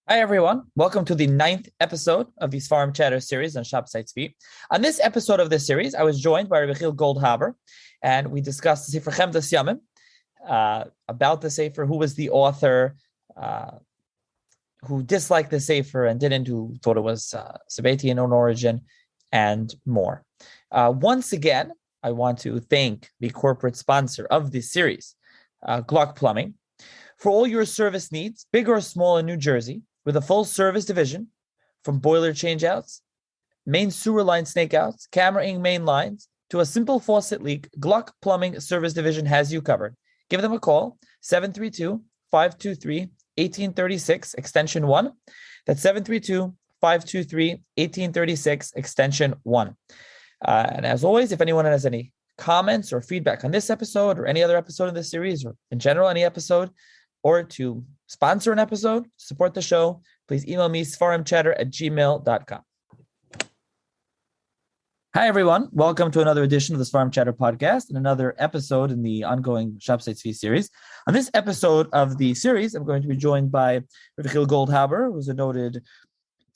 Hi, everyone. Welcome to the 9th episode of the Sefer Chatter series on Sabbateanism. On this episode of this series, I was joined by Yechiel Goldhaber, and we discussed the Sefer Chemdas Yamim, about the Sefer, who was the author, who disliked the Sefer and didn't, who thought it was Sabbatean in origin, and more. Once again, I want to thank the corporate sponsor of this series, Glock Plumbing, for all your service needs, big or small, in New Jersey, with a full service division, from boiler changeouts, main sewer line snakeouts, camera-ing main lines, to a simple faucet leak. Glock Plumbing Service Division has you covered. Give them a call, 732-523-1836, extension 1. That's 732-523-1836, extension 1. And as always, if anyone has any comments or feedback on this episode or any other episode in this series, or in general, any episode, or to sponsor an episode, support the show, please email me, sfarimchatter@gmail.com. Hi, everyone. Welcome to another edition of the Sefer Chatter podcast and another episode in the ongoing Sabbateanism series. On this episode of the series, I'm going to be joined by Yechiel Goldhaber, who's a noted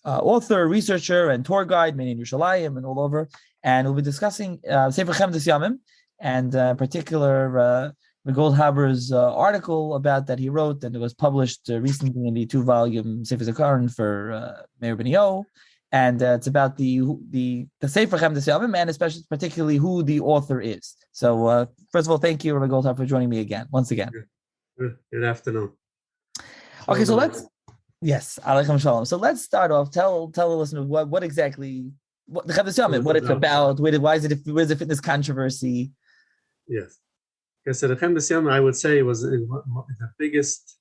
author, researcher, and tour guide, mainly in Yerushalayim and all over. And we'll be discussing Sefer Chemdas Yamim, and in particular, Goldhaber's article about that he wrote, and it was published recently in the 2-volume Sefer Zakaron for Meir Ben-Yo, and it's about the Sefer Chemdas Yamim, and especially particularly who the author is. So first of all, thank you, Rabbi Goldhaber, for joining me once again. Good afternoon. Okay, so yes, Aleichem Shalom. So let's start off. Tell the listener what exactly the Chemdas Yamim, what it's about, why does it fit in this controversy? Yes. Okay, so the Chemdas Yamim, I would say, was the biggest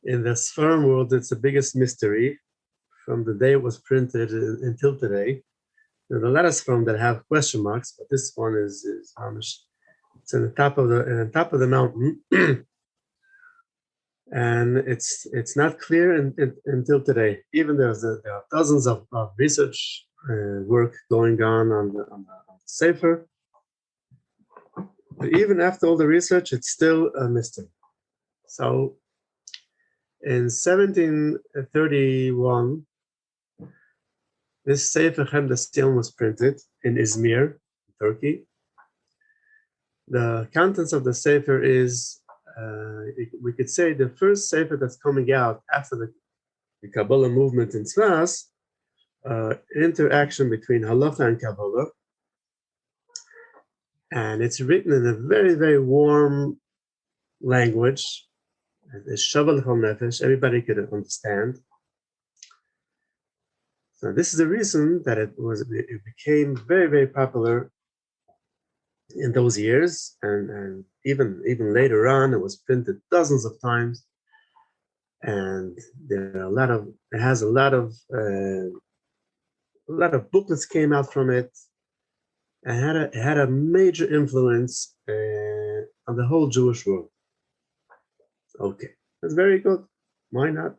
in the Sfarim world. It's the biggest mystery from the day it was printed until today. There are a lot of Sfarim that have question marks, but this one is Hamish. It's on the top of the mountain, and it's not clear until today. Even there are dozens of research work going on the Sefer. But even after all the research, it's still a mystery. So, in 1731, this Sefer Chemdas Yamim was printed in Izmir, Turkey. The contents of the Sefer is, we could say, the first Sefer that's coming out after the Kabbalah movement in Tzfas, interaction between Halacha and Kabbalah. And it's written in a very, very warm language. It's Shabbal Chol Nefesh, everybody could understand. So this is the reason that it became very, very popular in those years, and even later on, it was printed dozens of times, and it has a lot of booklets came out from it. It had a major influence on the whole Jewish world. Okay, that's very good. Why not?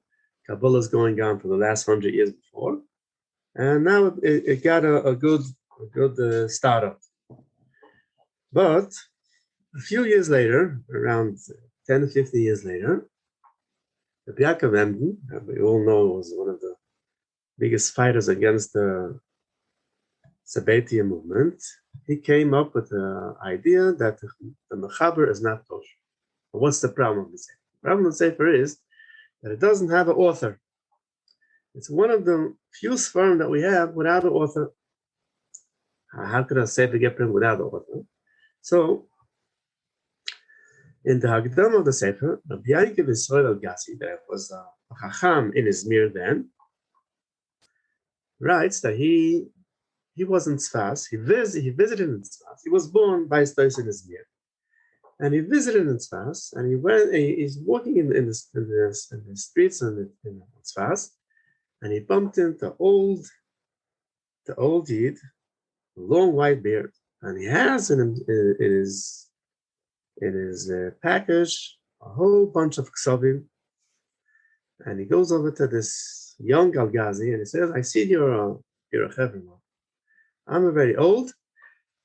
Kabbalah is going on for the last 100 years before, and now it got a good startup. But a few years later, around 10 to 15 years later, the Yaakov Emden, we all know, was one of the biggest fighters against the Sabbatean movement. He came up with the idea that the mechaber is not kosher. But what's the problem with the Sefer? The problem with the Sefer is that it doesn't have an author. It's one of the few Sfarim that we have without an author. How could a Sefer get printed without an author? So, in the Hagdam of the Sefer, Rabbi Yaakov Yisrael Al-Gassi, that was a Chacham in Izmir then, writes that he was in Tzfas. He visited in Tzfas. He was born by Stois in Izmir, and he visited in Tzfas. And he's walking in the streets in Tzfas, and he bumped into the old Yid, a long white beard, and he has in his package a whole bunch of ksavim. And he goes over to this young Al-Ghazi and he says, "I see you're a Chevron. I'm very old,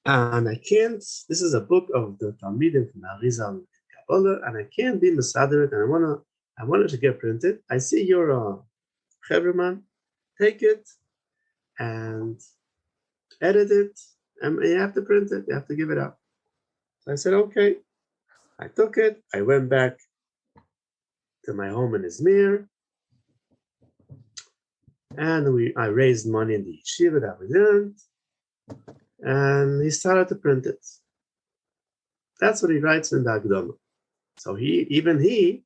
and I can't. This is a book of the Talmidim from Arizal Kabbalah, and I can't be Mesader it, and I wanted to get printed. I see you're a Chevroman, take it and edit it, and you have to print it, you have to give it up. So I said, okay. I took it, I went back to my home in Izmir, and I raised money in the yeshiva that we learned, and he started to print it. That's what he writes in the Agdama. So the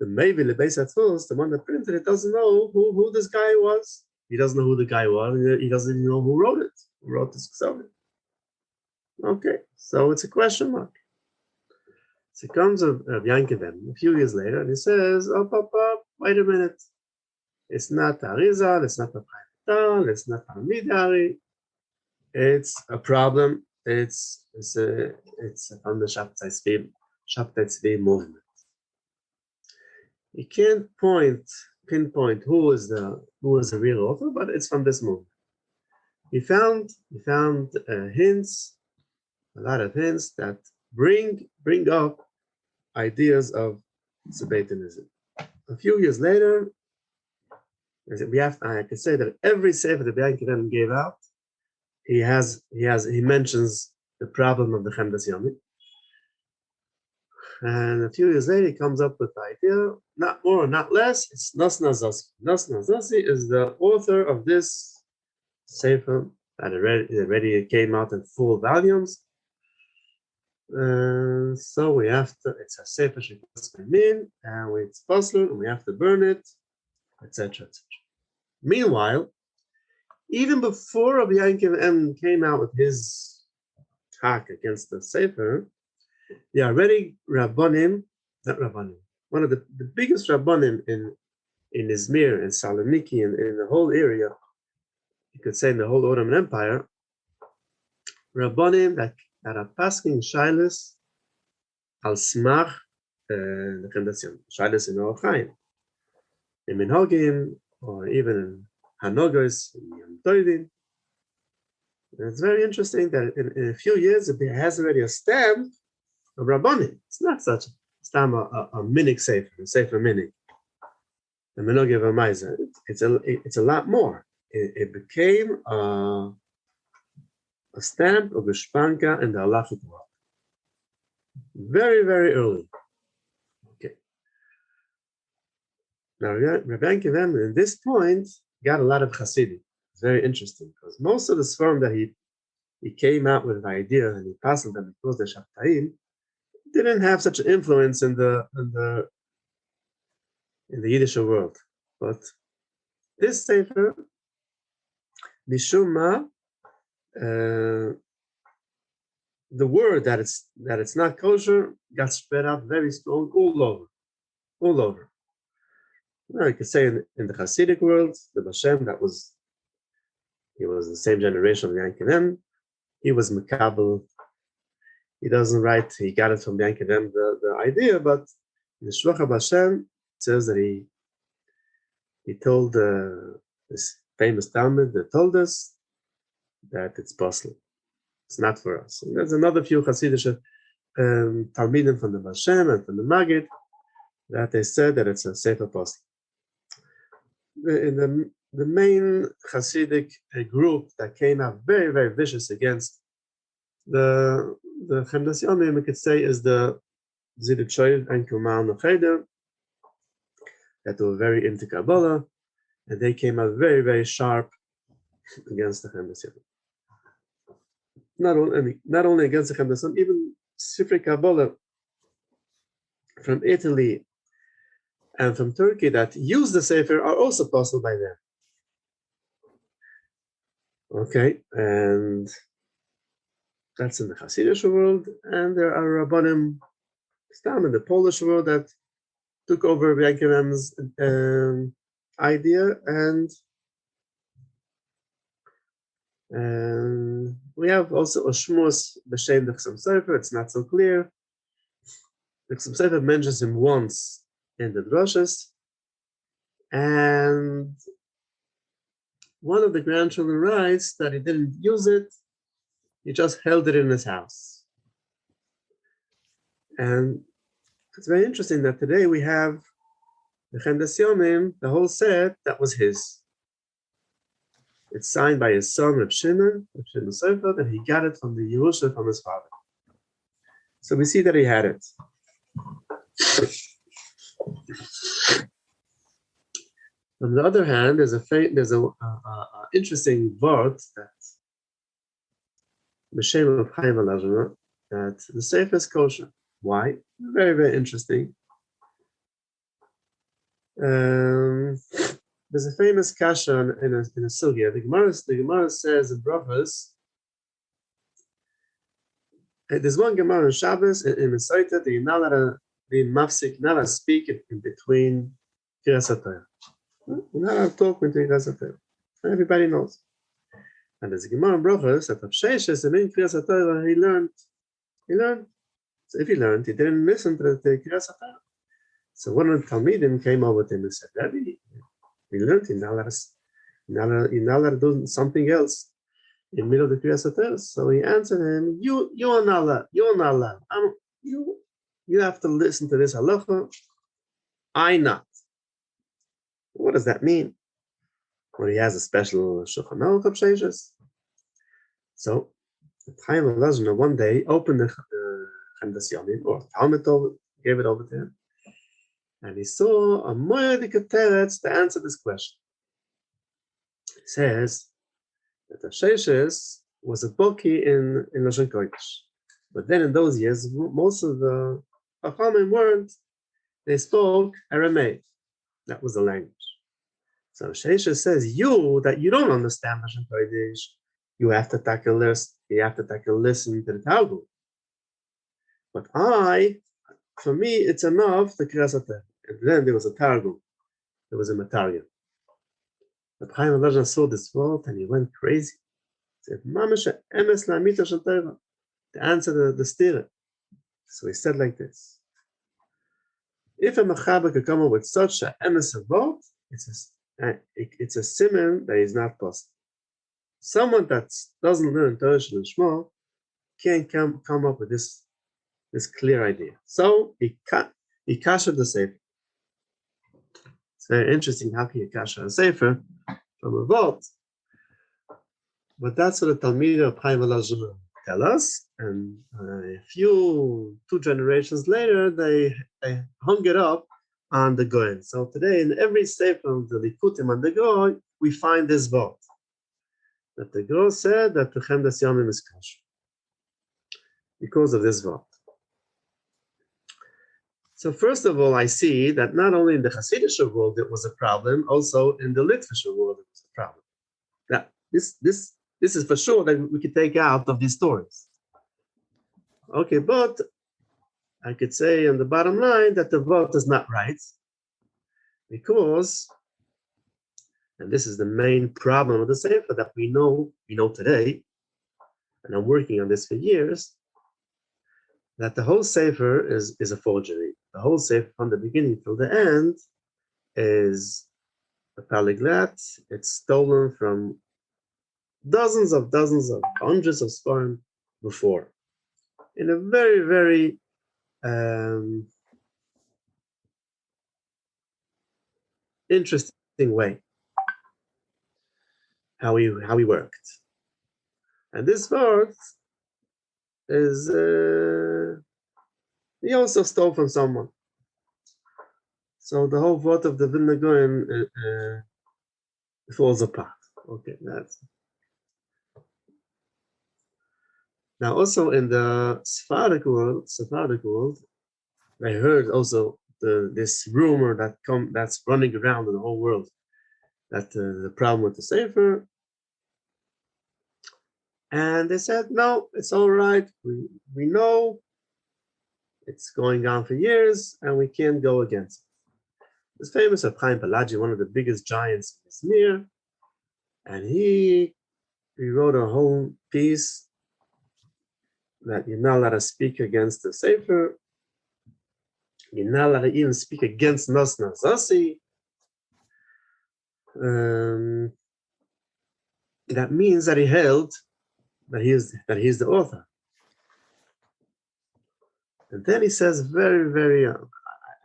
maybe the Beis HaTzvos, the one that printed it, doesn't know who this guy was. He doesn't know who the guy was. He doesn't even know who wrote it. Who wrote this Ksavim? Okay, so it's a question mark. So it comes of Yankevem a few years later, and he says, wait a minute. It's not Arizal, it's not a Praital, it's not Midari. It's a problem. It's on the Sabbateanism movement. You can't pinpoint who was the real author, but it's from this movement. He found hints, a lot of hints that bring up ideas of Sabbateanism. A few years later, I can say that every sefer that Yankevem gave out, he mentions the problem of the Chemdas Yamim. And a few years later, he comes up with the idea, not more, not less, it's Nosna Zossi. Nosna Zossi is the author of this sefer that already came out in full volumes. So we have to, it's a sefer Chemdas Yamim, and it's puzzled, and we have to burn it, etc., etc. Meanwhile, even before Rabbi Yankevem came out with his talk against the sefer, the already one of the biggest Rabbanim in Izmir and Saloniki and in the whole area, you could say in the whole Ottoman Empire, Rabbanim that are pasking Shilas al Smach the Chemdas Yamim, Shilas in Orach Chaim, in minhagim, or even in Hanogos, in Yom Tovim. It's very interesting that in a few years it has already a stamp of Rabbanim. It's not such a stamp, a minig sefer, a sefer minig, a minhagim v'maizer. It's a lot more. It became a stamp of Geshpanka in the halachic world. Very, very early. Okay. Now, Rabbi Yankevem, at this point, got a lot of Hasidim. It's very interesting because most of the Sforim that he came out with an idea and he passed them because the Shabtaim didn't have such an influence in the Yiddish world. But this sefer, Mishum Ma, the word that it's not kosher got spread out very strong all over. Well, you could say in the Hasidic world, the Bashem, he was the same generation of Yankevem. He was Makabel. He doesn't write, he got it from Yankevem, the idea, but in the Shlocha Bashem, it says that he told this famous Talmud that told us that it's possible. It's not for us. And there's another few Hasidic Talmidim from the Bashem and from the Magid that they said that it's a Sefer Apostle. The main Hasidic group that came out very, very vicious against the Chemdas Yamim, we could say, is the Ziditshoyv and Kumal Nocheder, that were very into Kabbalah, and they came out very, very sharp against the Chemdas Yamim. Not only against the Chemdas Yamim, even Sefer Kabbalah from Italy and from Turkey that use the Sefer are also possible by them. Okay, and that's in the Hasidic world, and there are Rabbanim Stam in the Polish world that took over Yankevem's idea, and we have also a Shmos b'shem the Chasam Sofer. It's not so clear. The Chasam Sofer mentions him once in the drushes, and one of the grandchildren writes that he didn't use it, he just held it in his house. And it's very interesting that today we have the Chemdas Yamim, the whole set, that was his. It's signed by his son, Reb Shimon Sefer, and he got it from the Yerusha from his father. So we see that he had it. On the other hand, there's a interesting word that B'Shem of Chaim Alajana, that the Sefer is kosher. Why? Very, very interesting. There's a famous kasha in a sugya. The Gemara says in Brachos. There's one Gemara in Shabbos in the Saita that you're not allowed to speak in between Kiras HaTorah. You're not allowed to talk between Kiras HaTorah. Everybody knows. And there's a Gemara in Brachos that accusations and in Kiras HaTorah he learned. So if he learned, he didn't listen to the Kiras HaTorah. So one of the Talmidim came over to him and said, Rabbi, we learned you're not allowed to do something else in the middle of the Kiras HaTorah. So he answered him, you are not allowed. You have to listen to this halacha. I not. What does that mean? Well, he has a special Shulchan Aruch accusations. So the time of Lazarus one day opened the Chemdas Yamim, or Talmud gave it over to him. And he saw a moedik teretz to answer this question. He says that Asheshes was a boki in Lashon Kodesh. But then in those years, most of the Chachamim weren't. They spoke Aramaic. That was the language. So Asheshes says, that you don't understand Lashon Kodesh, you have to take a listen to the Talmud. But for me, it's enough the Kiras HaTorah. And then there was a Targum. There was a Matarya. But Chaim Alajna saw this word and he went crazy. He said, Mamisha emes la'amita shel Torah. To answer the stira. So he said like this. If a Mechaber could come up with such an emes word, it's a siman that is not possible. Someone that doesn't learn Torah Shel Shmo can't come up with this clear idea. So he kashed the Sefer. It's very interesting how can you kasher a Sefer from a vault. But that's what the Talmid of Chaim Alajana tell us. And two generations later, they hung it up on the Goyen. So today, in every Sefer of the Likutim on the Goy, we find this vault. That the Goy said that the Chemdas Yamim is kosher because of this vault. So first of all, I see that not only in the Hasidic world it was a problem, also in the Litvish world it was a problem. Now, this is for sure that we could take out of these stories. Okay, but I could say on the bottom line that the vote is not right because, and this is the main problem of the Sefer that we know today, and I'm working on this for years, that the whole Sefer is a forgery. The whole Sefer from the beginning till the end is a polyglot. It's stolen from dozens of hundreds of sperm before. In a very, very interesting way. How he worked. And this worked is he also stole from someone. So the whole vote of the Vilna Goyen falls apart. Okay, that's now also in the Sephardic world, I heard also this rumor that's running around in the whole world that the problem with the Sefer. And they said, no, it's all right. We know it's going on for years, and we can't go against it. It's famous of Chaim Palaji, one of the biggest giants in Izmir, and he wrote a whole piece that you're not allowed to speak against the Sefer. You're not allowed to even speak against Nos Nazasi. That means that he held that he is the author. And then he says very, very,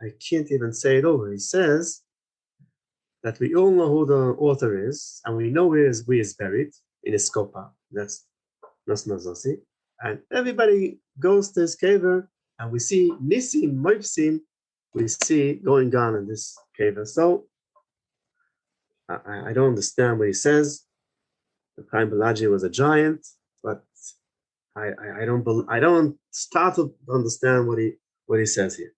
I can't even say it over. He says that we all know who the author is, and we know where he is buried in his skopa. That's Nosnozosi. And everybody goes to his kever, and we see Nisim, Moifsim, we see going on in this kever. So I don't understand what he says. The Chaim Balaji was a giant, but I don't start to understand what he says here.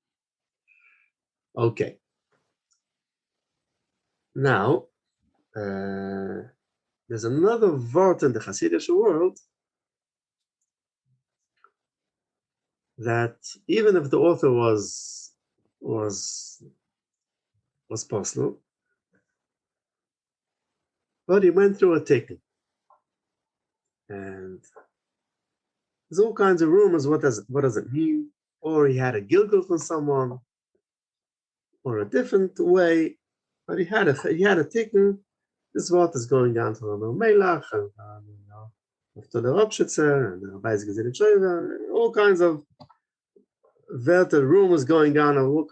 Okay. Now, there's another word in the Hasidic world that even if the author was possible, but he went through a tikkun, and there's all kinds of rumors. What does it mean? Or he had a gilgul from someone, or a different way, but he had a tikkun. This word is going down to the Melach and after the Ropshitzer and the Rabbi's Gezidit Shoiva, all kinds of rumors going on of all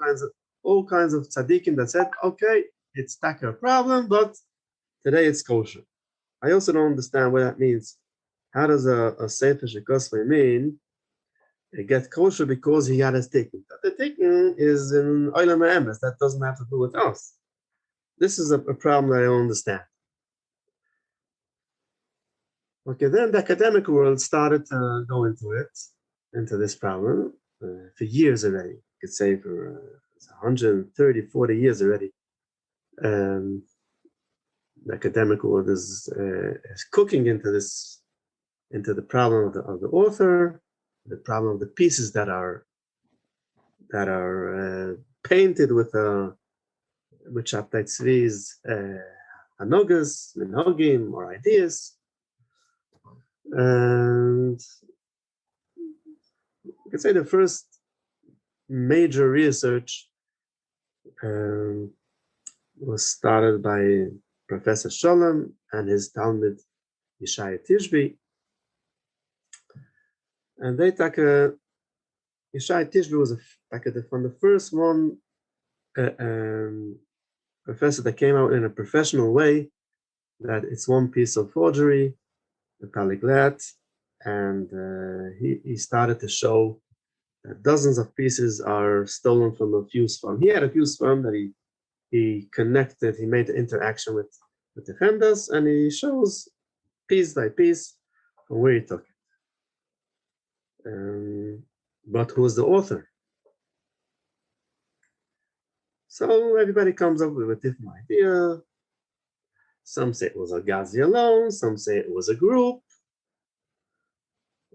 kinds of tzaddikim that said, okay, it's not a problem, but today it's kosher. I also don't understand what that means. How does a Sefer Shekosvei mean it gets kosher because he had a tikkun? The tikkun is in Olam HaEmes. That doesn't have to do with us. This is a problem that I don't understand. Okay, then the academic world started to go into this problem for years already. You could say for 130, 40 years already. The academic world is cooking into the problem of the author, the problem of the pieces that are painted with Shabtai Tzvi's hanogas, minhagim, or ideas. And you could say the first major research was started by Professor Sholem and his Talmud Yeshaya Tishby. And they took Yeshaya Tishby was from the first one professor that came out in a professional way that it's one piece of forgery, the polyglot, and he started to show that dozens of pieces are stolen from a fuse firm. He had a fuse firm that he connected, he made the interaction with the Chemdas, and he shows piece by piece from where he took it. But who's the author? So everybody comes up with a different idea. Some say it was a Ghazi alone, some say it was a group.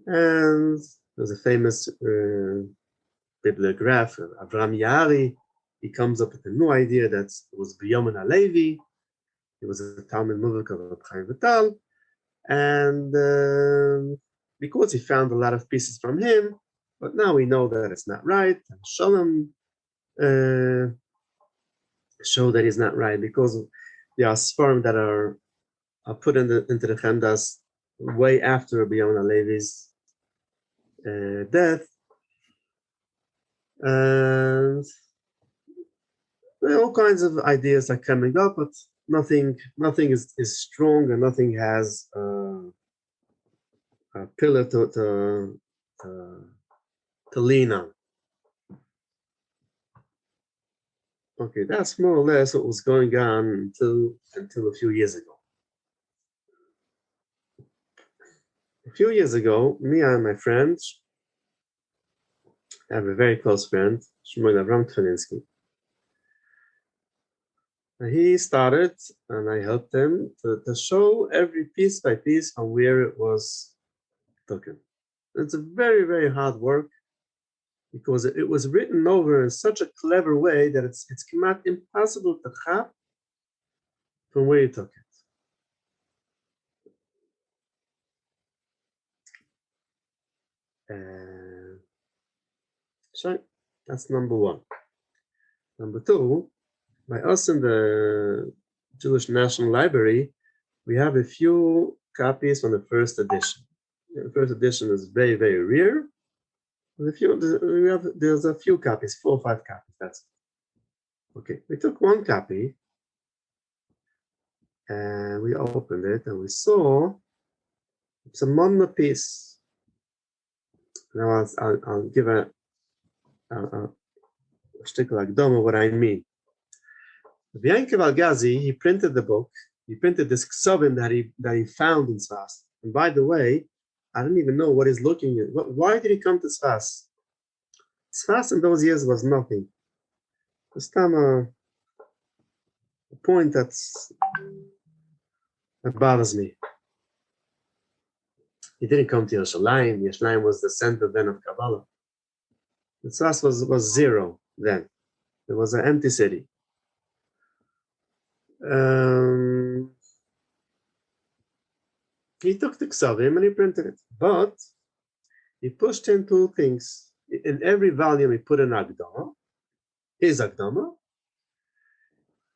And there's a famous bibliograph, Avraham Yari. He comes up with a new idea that it was B'Yomin HaLevi. He was a Talmud Muvik of Chaim Vital. And because he found a lot of pieces from him, but now we know that it's not right. And Sholem show that he's not right because there are sperm that are put into the Chemdas way after B'Yomin HaLevi's death. And all kinds of ideas are coming up, but nothing is strong, and nothing has a pillar to lean on. Okay, that's more or less what was going on until a few years ago. A few years ago, me and my friends, I have a very close friend, Shmuel Avram Tfelinsky. He started, and I helped him to show every piece by piece on where it was taken. It's a very, very hard work because it was written over in such a clever way that it's impossible to chap from where he took it. So that's number one. Number two, by us in the Jewish National Library, we have a few copies from the first edition. The first edition is very, very rare. There's a few copies, 4 or 5 copies. Okay, we took one copy and we opened it and we saw it's a Monna piece. Now I'll give a shtickle akdama what I mean. Yechiel Goldhaber, he printed the book. He printed this ksovim that he found in Sfas. And by the way, I don't even know what he's looking at. Why did he come to Sfas? Sfas in those years was nothing. It's a point that bothers me. He didn't come to Yerushalayim. Yerushalayim was the center then of Kabbalah. The Sfas was zero then. It was an empty city. He took the ksavim and he printed it, but he pushed in two things. In every volume, he put an akdama, his akdama,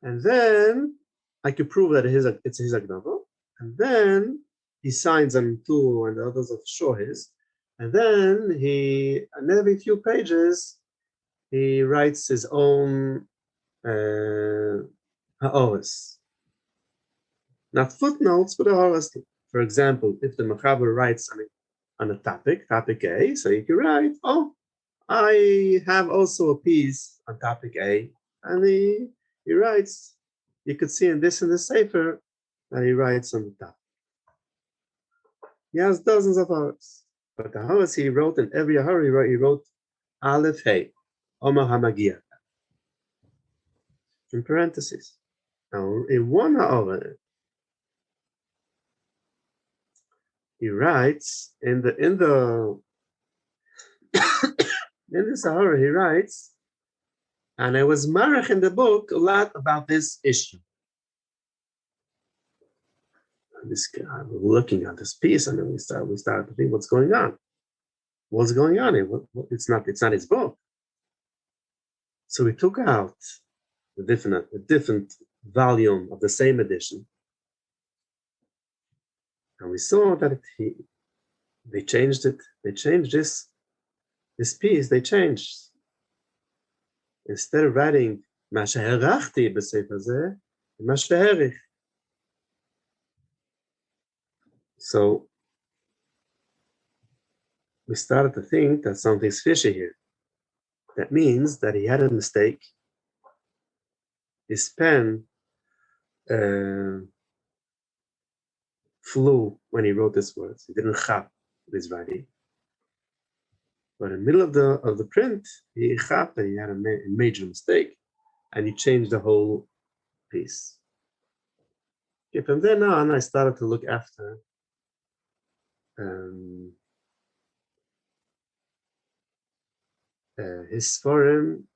and then I could prove that it's his akdama, and then he signs them too, and the others of sure his, and then on every few pages, he writes his own ha'oris. Not footnotes, but ha'oris. For example, if the mechaber writes on a topic A, so you can write, I have also a piece on topic A, and he writes, you could see in the Sefer that he writes on the top. He has dozens of ha'oris, but the ha'oris he wrote in every ha'or, he wrote Aleph Hey, Omar Hamagia, in parentheses. Now, in one ha'or, he writes in the in the Sahara, he writes, and I was marach in the book a lot about this issue. And this guy, we're looking at this piece, and then we start to think, what's going on? What's going on? It's not his book. So we took out a different volume of the same edition. And we saw that they changed it. They changed this piece. They changed. Instead of writing "Masheherachti b'sefer zeh," "Masheherich." So we started to think that something's fishy here. That means that he had a mistake. His pen flew when he wrote these words. He didn't chap his writing. But in the middle of the print, he chapped and he had a major mistake, and he changed the whole piece. Okay, from then on, I started to look after his foreign,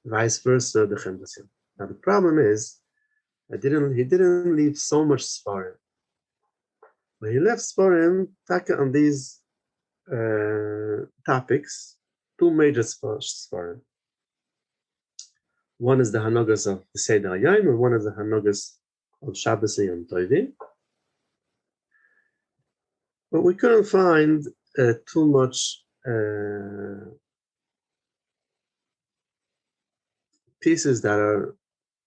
vice versa, the Chemdas Yamim. Now the problem is, he didn't leave so much Sfarim. But he left Sfarim on these topics, two major Sfarim. One is the Hanogas of the Seder Yamim, and one is the Hanogas of Shabbos Yom Tovim. But we couldn't find too much pieces that are,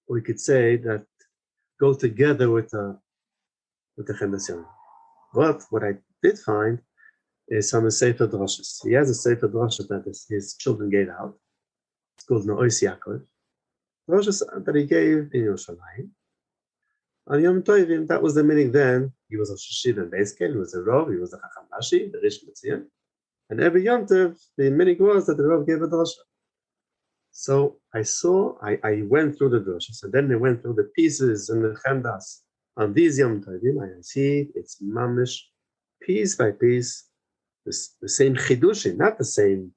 we could say, that go together with the Chemdas Yamim. But what I did find is some Sefer Droshes. He has a Sefer Droshes that his children gave out. It's called No'os Yaakov. Droshes that he gave in Yerushalayim. On Yom Tovim, that was the meaning then. He was a Shashiv and Beiskel, he was a Rov, he was a Chacham Rashi, the Rish Metzion. And every Yom Tov, the meaning was that the Rov gave a Drosha. So I went through the Droshes, and then I went through the pieces in the Chemdas on these Yom Tovim. I see it's mamish, piece by piece, the same chidushim, not the same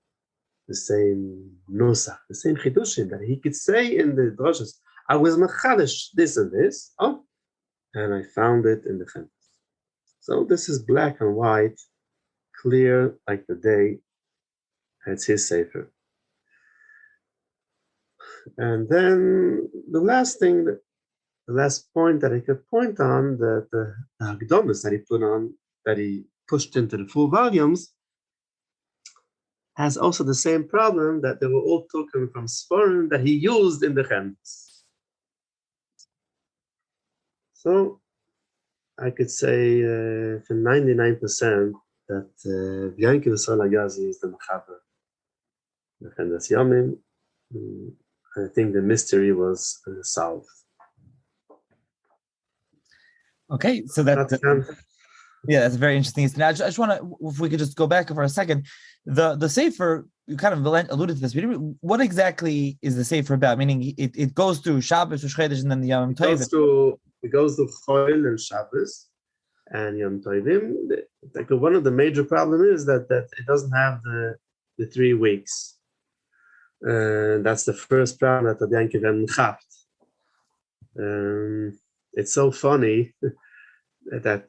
nosach, the same chidushim that he could say in the droshes. I was machadish this and this, and I found it in the Chemdas. So this is black and white, clear like the day. It's his sefer. And then the last point that I could point on, the Hagdomas that he put on, that he pushed into the full volumes, has also the same problem that they were all taken from Sforim that he used in the Chemdas. So I could say for 99% that Yechiel Goldhaber is the Mechaber, the Chemdas Yamim. I think the mystery was solved. Okay, so that's very interesting. Now, I just want to, if we could just go back for a second, the Sefer, you kind of alluded to this. What exactly is the Sefer about? Meaning, it goes through Shabbos, Rosh Chodesh, and then the Yom Tovim. It goes through Choil and Shabbos and Yom Tovim. Like one of the major problems is that it doesn't have the 3 weeks. That's the first problem that the Yankiv chapt. It's so funny that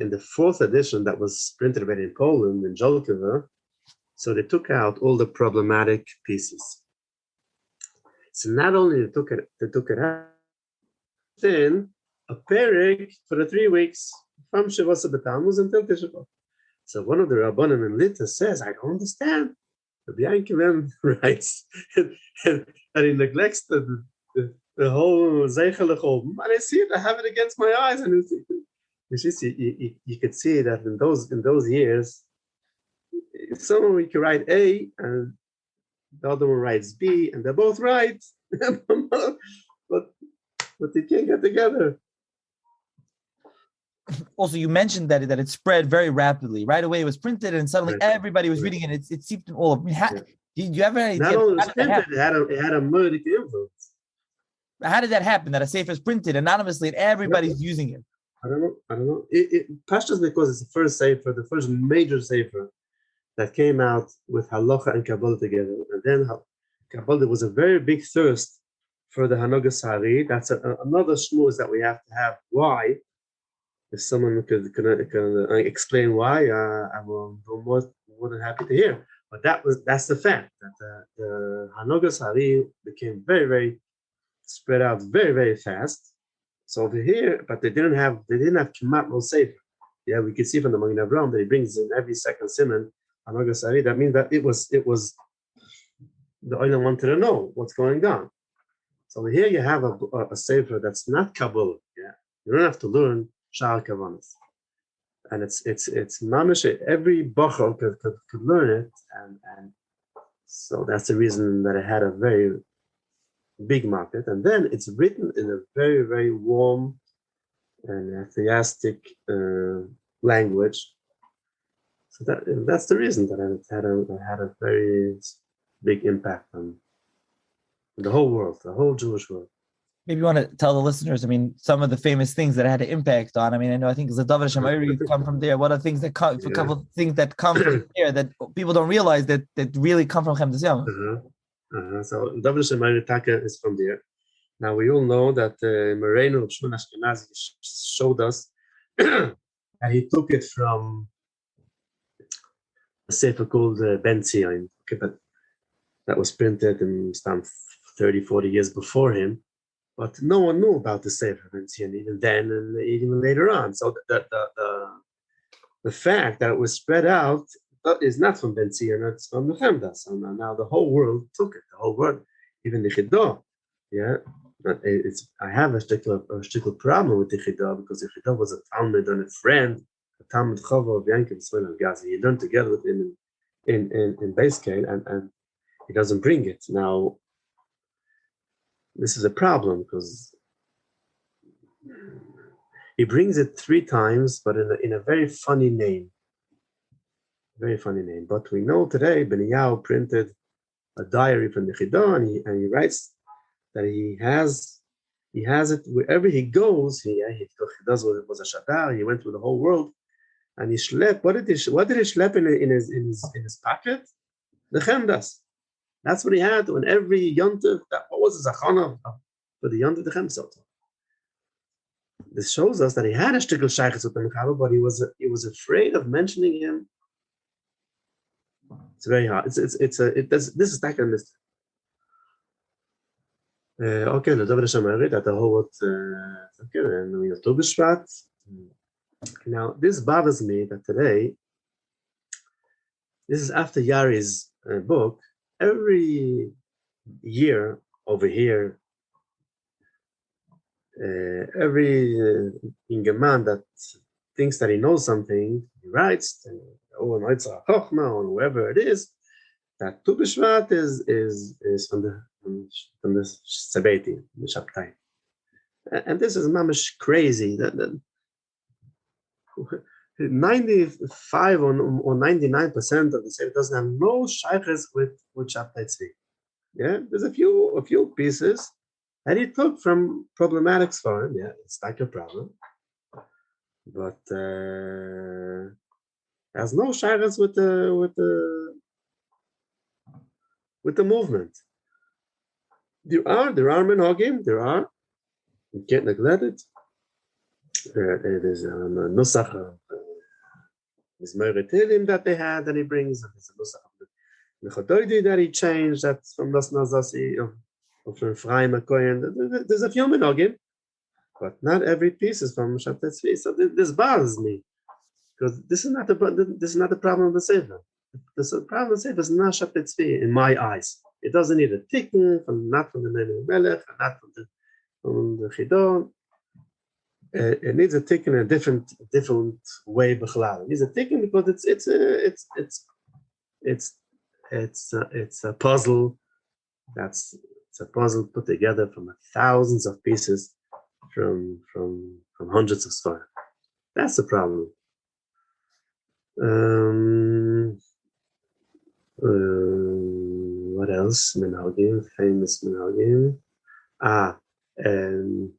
in the 4th edition that was printed already in Poland, in Jolkovo, so they took out all the problematic pieces. So not only they took it out, then a perek for the 3 weeks from Shavuos B'Tammuz until Tisha B'Av. So one of the Rabbanim in Lita says, I don't understand. The Yankiv writes, and he neglects the whole Yechiel Goldhaber. And I see it, I have it against my eyes, and you could see that in those years, someone could write A and the other one writes B, and they're both right, but they can't get together. Also, you mentioned that it spread very rapidly. Right away, it was printed, and suddenly everybody was reading it. It seeped in all of. Did you have any idea? Not only was printed, it had a murdic influence. How did that happen? That a Sefer is printed anonymously and everybody's using it. I don't know. It Pashtas because it's the first Sefer, the first major Sefer that came out with Halacha and Kabbalah together. And then Kabbalah was a very big thirst for the Hanogas Hari. That's another shmuz that we have to have. Why? If someone can explain why, I will be more than happy to hear. But that's the fact that the Hanogas Hari became very, very spread out very, very fast. So over here, but they didn't have Kemat no Sefer. Yeah, we can see from the Magen Avraham that he brings in every second simon Hanogas Hari. That means that it was the Olam wanted to know what's going on. So over here you have a Sefer that's not Kabbalah. Yeah, you don't have to learn Sha'ar Kavanas, and it's mamish. Every bachor could learn it, and so that's the reason that it had a very big market. And then it's written in a very, very warm and enthusiastic language. So that's the reason that it had a very big impact on the whole world, the whole Jewish world. Maybe you want to tell the listeners, some of the famous things that it had an impact on. I think Davar Shamayri come from there. What are things that come, a couple of things that come from there that people don't realize that really come from Chemdas Yamim? So Davar Shamayri Taka is from there. Now we all know that Moreno of Shmuel Ashkenazi showed us that he took it from a sefer called Ben Zion, but that was printed in some 30, 40 years before him. But no one knew about the Sefer Ben Zion even then and even later on. So the fact that it was spread out is not from Ben Zion, it's from the Chemdas. And now the whole world took it. The whole world, even the Chidah. Yeah, I have a particular problem with the Chidah because the Chidah was a Talmud and a friend, a Talmud Chava of Yechiel Goldhaber. He learned together with him in Beiskei, and he doesn't bring it now. This is a problem because he brings it 3 times, but in a very funny name. Very funny name. But we know today Beniyahu printed a diary from the Chidah, and he writes that he has it wherever he goes. He does what was a shadar. He went through the whole world, and he schlepped. What did he schlepp in his pocket? The Chemdas. That's what he had on every yontif. What was the zachana for the yontif the Chemdas? This shows us that he had a shtickle shaykhs with the Mechaber, but he was afraid of mentioning him. It's very hard. This is that kind of mistake. Okay, the Davar Shamayri that the whole okay, and we have Tubishvat. Now this bothers me that today this is after Yari's book. Every year over here, every Ingeman that thinks that he knows something, he writes, or whoever it is, that Tu B'Shvat is from the Sabbatean, the Shabtai. And this is mamish crazy. That 95 or 99% of the Sefer doesn't have no shaykhs with Shabtai Tzvi. Yeah, there's a few pieces that he took from problematic Sfarim. Yeah, it's like a problem, but has no shaykhs with the movement. There are minhagim. You can't neglect it. There's a nusach is Meiretilim that they had that he brings. There's a nusach of the Chodoidi that he changed. That's from Das Nazasi of from Ephraim Kohen. There's a few minhagim, but not every piece is from Shabtai Tzvi. So this bothers me because this is not the problem of the Sefer. The problem of the Sefer is not Shabtai Tzvi in my eyes. It doesn't need a tikkun not from the Nene Melech, not from the Chidon. It needs a tikkun in a different way. B'chalal. It needs a tikkun because it's a puzzle. It's a puzzle put together from thousands of pieces from hundreds of stars. That's the problem. What else? Minhagim, famous minhagim. And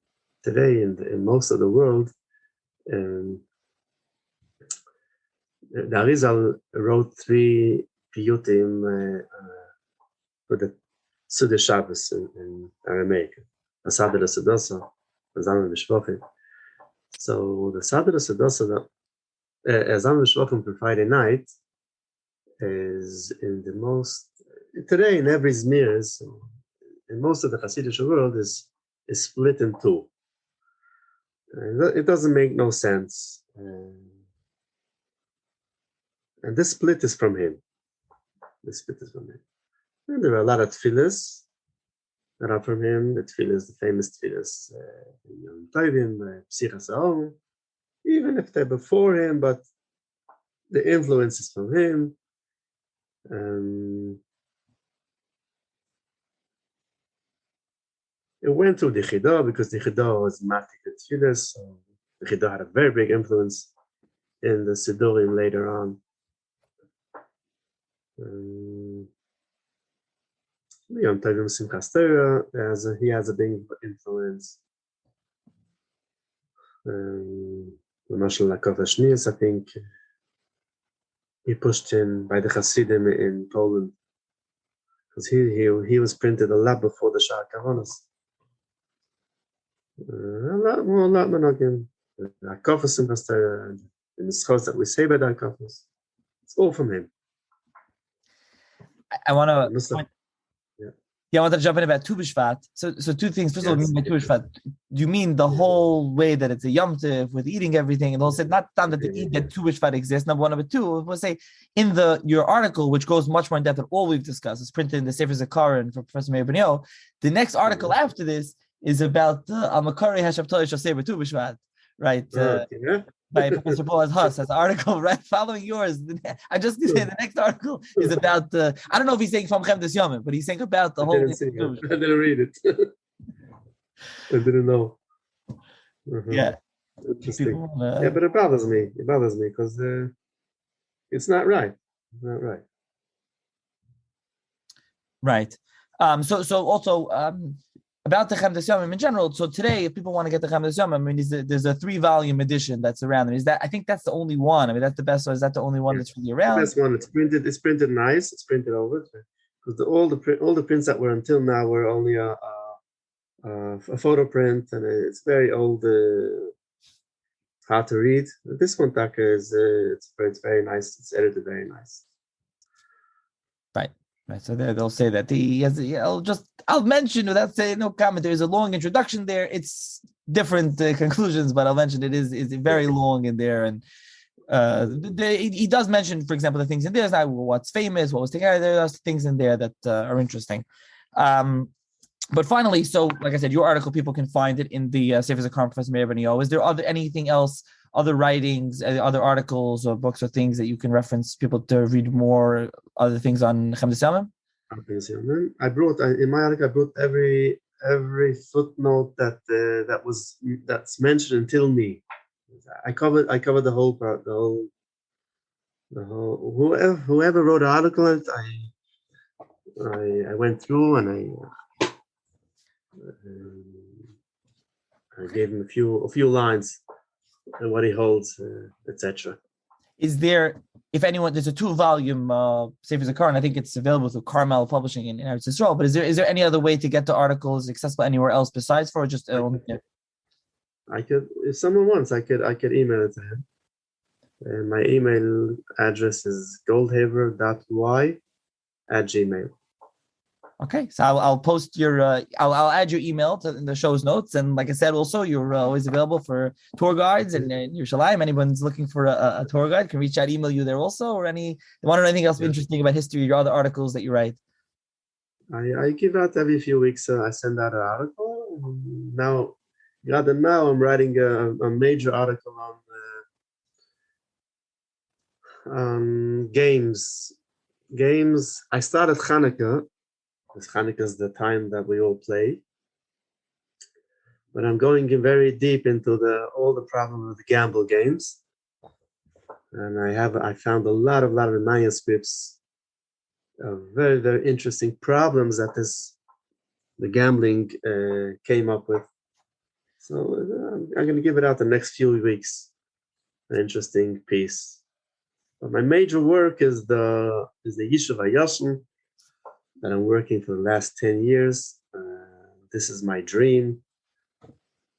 today in most of the world, the Arizal wrote 3 piyutim for the Suda Shabbos in Aramaic. Asad al-Sadasa, Azam al-Mishvachim. So the Asad al-Sadasa, Azam al-Mishvachim for Friday night is in the most, today in every Zmirs, in most of the Hasidic world is split in 2. It doesn't make no sense. And this split is from him. And there are a lot of tefillas that are from him. The tefillas, the famous tefillas, Yom Tovim, Psichas Ha'om, even if they're before him, but the influence is from him. It went through the Chidah because the Chidah was matik the tefillas. So the Chidah had a very big influence in the Sidurim later on. Yom Tovim Simchas Torah, he has a big influence. Mashal Lakov Ashnias, I think he pushed in by the Hasidim in Poland because he was printed a lot before the Shah Kavanas. A lot minhagim. Akafos Simchas Torah, and the schos that we say by the Akafos, it's all from him. I want to jump in about Tu B'Shvat. So 2 things. First of all, what do you mean by Tu B'Shvat? Do you mean the whole way that it's a Yom Tov with eating everything? And also, not that Tu B'Shvat exists. Number 1, number 2. We'll say in your article, which goes much more in depth than all we've discussed, it's printed in the Sefer Zakarin for Professor Meir Ben-Yo. The next article after this is about Amakari Hashabtoi Shasei Tu B'Shvat, right? By Professor Boaz Huss. That's an article right following yours. I just say the next article is about I don't know if he's saying from Chemdas Yamim, but he's saying about the whole. I didn't read it. I didn't know. Yeah. Interesting. But it bothers me. It bothers me because it's not right. It's not right. Right. So also about the Chemdas Yamim in general. So today, if people want to get the Chemdas Yamim, I mean, there's a 3-volume edition that's around. I think that's the only one. I mean, that's the best one. Is that the only one that's really around? The best one. It's printed nice. It's printed over because all the prints that were until now were only a photo print, and it's very old, hard to read. This one, Taka, is it's very nice. It's edited very nice. Right. So they'll say that I'll mention without saying no comment. There's a long introduction there. It's different conclusions, but I'll mention it is very long in there, and he does mention, for example, the things in there is what's famous, what was taken out of there. There's things in there that are interesting. But finally, so like I said, your article, people can find it in the Sefer Chemdas Professor Meir Ben-Yo. Is there anything else, other writings, other articles or books or things that you can reference people to read more, other things on Chemdas Yamim? I brought in my article. I brought every footnote that's mentioned until me. I covered the whole part, whoever wrote the article. I went through and I gave him a few lines and what he holds, etc. Is there, if anyone, there's a 2-volume Sefer Zakaron, I think it's available through Carmel Publishing in Eretz Yisrael, but is there any other way to get the articles accessible anywhere else besides for just I could, if someone wants, I could email it to him. And my email address is goldhaber.y@gmail.com. Okay, so I'll post your, I'll add your email in the show's notes. And like I said, also, you're always available for tour guides in Yerushalayim. Anyone's looking for a tour guide can reach out, email you there also, or want to know anything else interesting about history, your other articles that you write. I give out every few weeks. I send out an article. Now I'm writing a major article on games. I started Hanukkah. Because Hanukkah is the time that we all play. But I'm going in very deep into all the problems of the gamble games. And I found a lot of manuscripts of very, very interesting problems that the gambling came up with. So I'm going to give it out the next few weeks. An interesting piece. But my major work is the Yeshiva Yashin that I'm working for the last 10 years. This is my dream,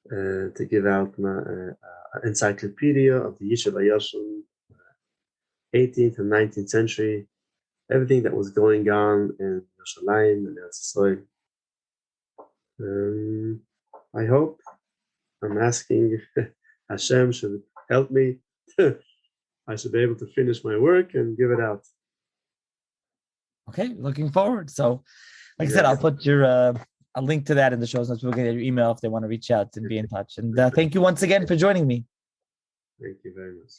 to give out my encyclopedia of the Yeshiva Yashin, 18th and 19th century, everything that was going on in Yerushalayim and Eretz Yisrael. I hope, I'm asking Hashem should help me. I should be able to finish my work and give it out. Okay, looking forward. So, like I said, I'll put a link to that in the show notes. We'll get your email if they want to reach out and be in touch. And thank you once again for joining me. Thank you very much.